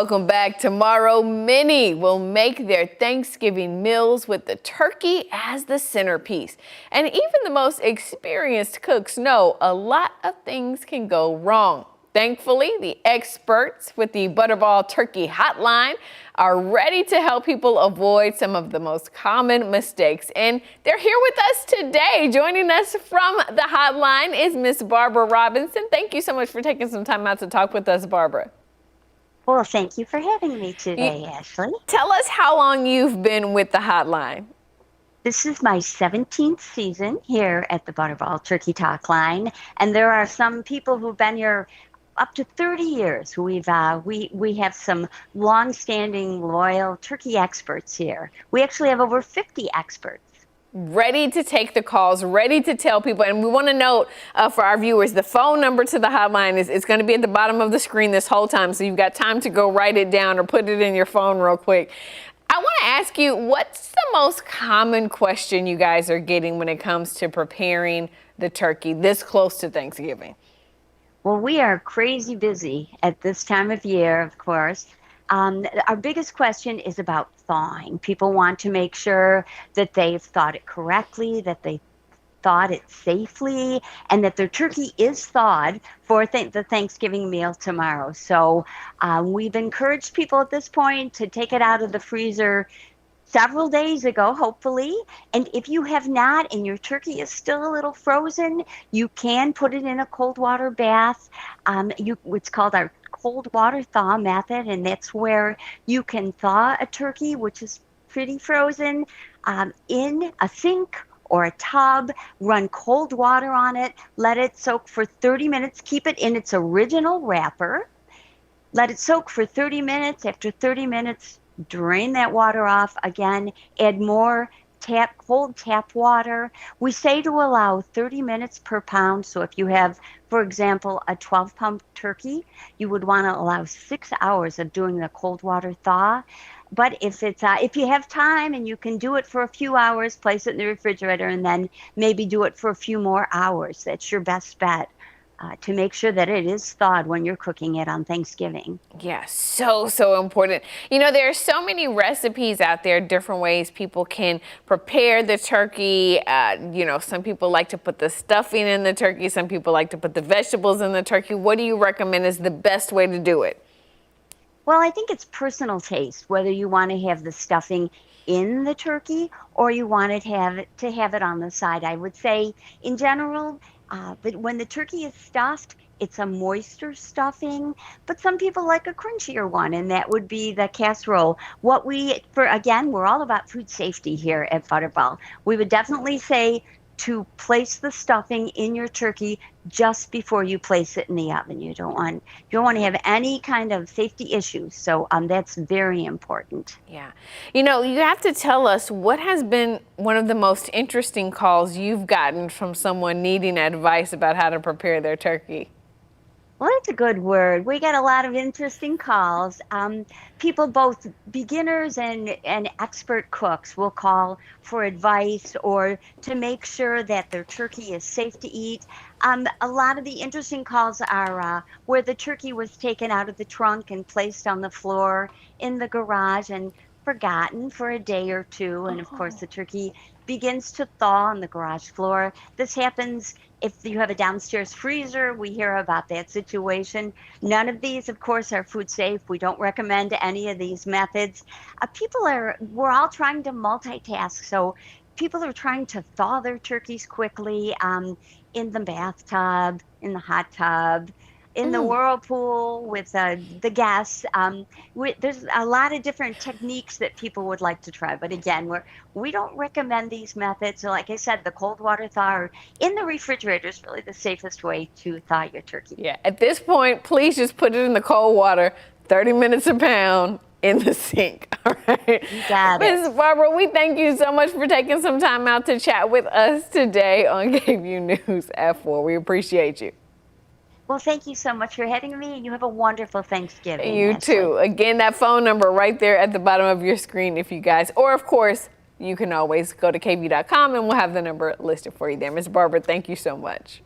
Welcome back. Tomorrow, many will make their Thanksgiving meals with the turkey as the centerpiece. And even the most experienced cooks know a lot of things can go wrong. Thankfully, the experts with the Butterball Turkey Hotline are ready to help people avoid some of the most common mistakes. And they're here with us today. Joining us from the hotline is Miss Barbara Robinson. Thank you so much for taking some time out to talk with us, Barbara. Well, thank you for having me today, Ashley. Tell us how long you've been with the hotline. This is my 17th season here at the Butterball Turkey Talk Line, and there are some people who've been here up to 30 years. We have some long-standing, loyal turkey experts here. We actually have over 50 experts. Ready to take the calls, ready to tell people. And we want to note for our viewers, the phone number to the hotline is going to be at the bottom of the screen this whole time. So you've got time to go write it down or put it in your phone real quick. I want to ask you, what's the most common question you guys are getting when it comes to preparing the turkey this close to Thanksgiving? Well, we are crazy busy at this time of year, of course. Our biggest question is about thawing. People want to make sure that they've thawed it correctly, that they thawed it safely, and that their turkey is thawed for the Thanksgiving meal tomorrow. So we've encouraged people at this point to take it out of the freezer several days ago, hopefully. And if you have not and your turkey is still a little frozen, you can put it in a cold water bath. It's called our cold water thaw method, and that's where you can thaw a turkey, which is pretty frozen, in a sink or a tub. Run cold water on it, let it soak for 30 minutes, keep it in its original wrapper, let it soak for 30 minutes. After 30 minutes, drain that water off. Again, add more cold tap water. We say to allow 30 minutes per pound. So if you have, for example, a 12-pound turkey, you would want to allow 6 hours of doing the cold water thaw. But if you have time and you can do it for a few hours, place it in the refrigerator and then maybe do it for a few more hours. That's your best bet. To make sure that it is thawed when you're cooking it on Thanksgiving. Yeah, so important. You know, there are so many recipes out there, different ways people can prepare the turkey. You know, some people like to put the stuffing in the turkey. Some people like to put the vegetables in the turkey. What do you recommend is the best way to do it? Well, I think it's personal taste, whether you want to have the stuffing in the turkey or you want to have it on the side. I would say, in general, but when the turkey is stuffed, it's a moister stuffing, but some people like a crunchier one, and that would be the casserole. Again, we're all about food safety here at Butterball. We would definitely say to place the stuffing in your turkey just before you place it in the oven. You don't want to have any kind of safety issues. So that's very important. Yeah. You know, you have to tell us what has been one of the most interesting calls you've gotten from someone needing advice about how to prepare their turkey. Well, that's a good word. We get a lot of interesting calls. People, both beginners and expert cooks, will call for advice or to make sure that their turkey is safe to eat. A lot of the interesting calls are where the turkey was taken out of the trunk and placed on the floor in the garage and forgotten for a day or two. And of course, the turkey begins to thaw on the garage floor. This happens if you have a downstairs freezer. We hear about that situation. None of these, of course, are food safe. We don't recommend any of these methods. We're all trying to multitask. So people are trying to thaw their turkeys quickly in the bathtub, in the hot tub, in the whirlpool with the guests. There's a lot of different techniques that people would like to try. But again, we don't recommend these methods. So like I said, the cold water thaw in the refrigerator is really the safest way to thaw your turkey. Yeah, at this point, please just put it in the cold water, 30 minutes a pound in the sink. All right. You got it. Ms. Barbara, we thank you so much for taking some time out to chat with us today on KVUE News at 4. We appreciate you. Well, thank you so much for having me, and you have a wonderful Thanksgiving. You Ashley. too. Again, that phone number right there at the bottom of your screen if you guys, or of course, you can always go to KVUE.com and we'll have the number listed for you there. Ms. Barbara, thank you so much.